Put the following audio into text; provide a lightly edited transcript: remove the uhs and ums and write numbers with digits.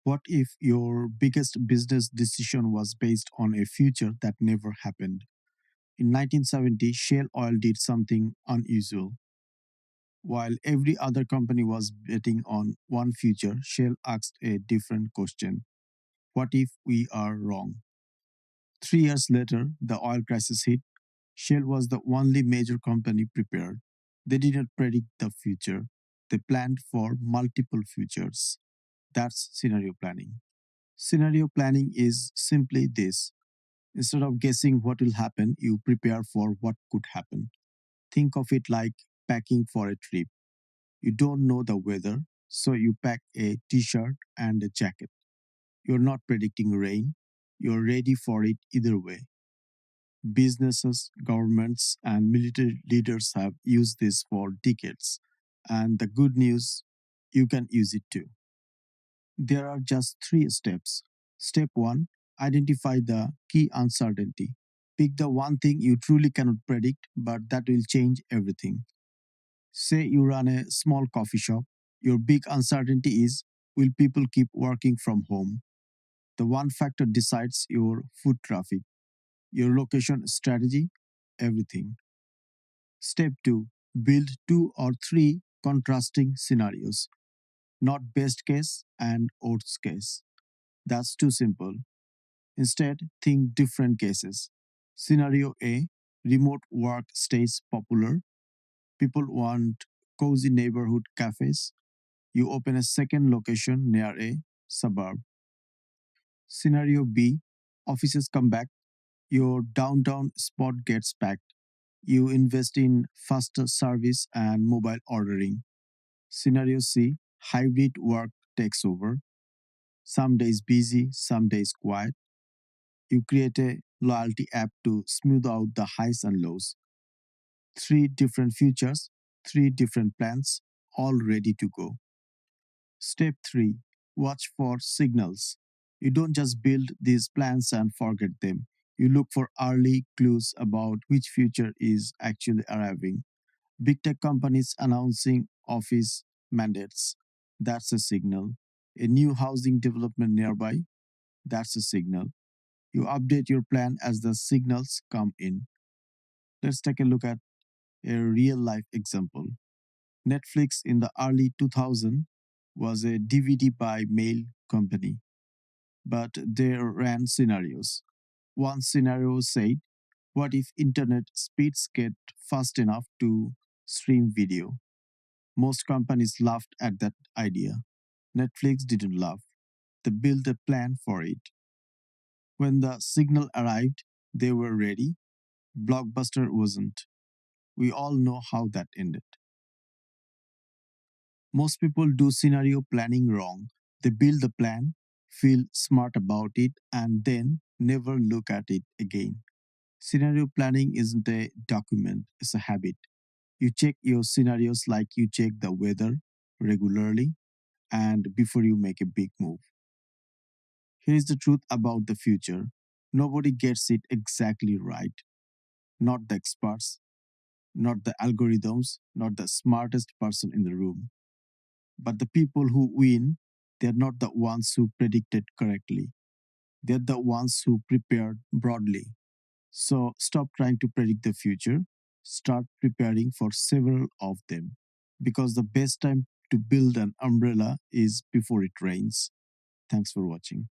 What if your biggest business decision was based on a future that never happened? In 1970, Shell Oil did something unusual. While every other company was betting on one future, Shell asked a different question. What if we are wrong? 3 years later, the oil crisis hit. Shell was the only major company prepared. They didn't predict the future, they planned for multiple futures. That's scenario planning. Scenario planning is simply this: instead of guessing what will happen, you prepare for what could happen. Think of it like packing for a trip. You don't know the weather, so you pack a t shirt and a jacket. You're not predicting rain, you're ready for it either way. Businesses, governments, and military leaders have used this for decades. And the good news, you can use it too. There are just 3 steps. Step 1: identify the key uncertainty. Pick the one thing you truly cannot predict, but that will change everything. Say you run a small coffee shop. Your big uncertainty is, will people keep working from home? The one factor decides your foot traffic, your location strategy, everything. Step 2: build 2 or 3 contrasting scenarios, not best case and worst case. That's too simple. Instead, think different cases. Scenario A: remote work stays popular. People want cozy neighborhood cafes. You open a second location near a suburb. Scenario B: offices come back. Your downtown spot gets packed. You invest in faster service and mobile ordering. Scenario C: hybrid work takes over. Some days busy, some days quiet. You create a loyalty app to smooth out the highs and lows. 3 different futures, 3 different plans, all ready to go. Step 3: watch for signals. You don't just build these plans and forget them. You look for early clues about which future is actually arriving. Big tech companies announcing office mandates. That's a signal. A new housing development nearby. That's a signal. You update your plan as the signals come in. Let's take a look at a real life example. Netflix in the early 2000s was a DVD by mail company, but they ran scenarios. One scenario said, what if internet speeds get fast enough to stream video? Most companies laughed at that idea. Netflix didn't laugh. They built a plan for it. When the signal arrived, they were ready. Blockbuster wasn't. We all know how that ended. Most people do scenario planning wrong. They build the plan, feel smart about it, and then never look at it again. Scenario planning isn't a document, it's a habit. You check your scenarios like you check the weather regularly and before you make a big move. Here's the truth about the future: nobody gets it exactly right. Not the experts, not the algorithms, not the smartest person in the room. But the people who win, they're not the ones who predicted correctly. They're the ones who prepared broadly. So stop trying to predict the future. Start preparing for several of them. Because the best time to build an umbrella is before it rains. Thanks for watching.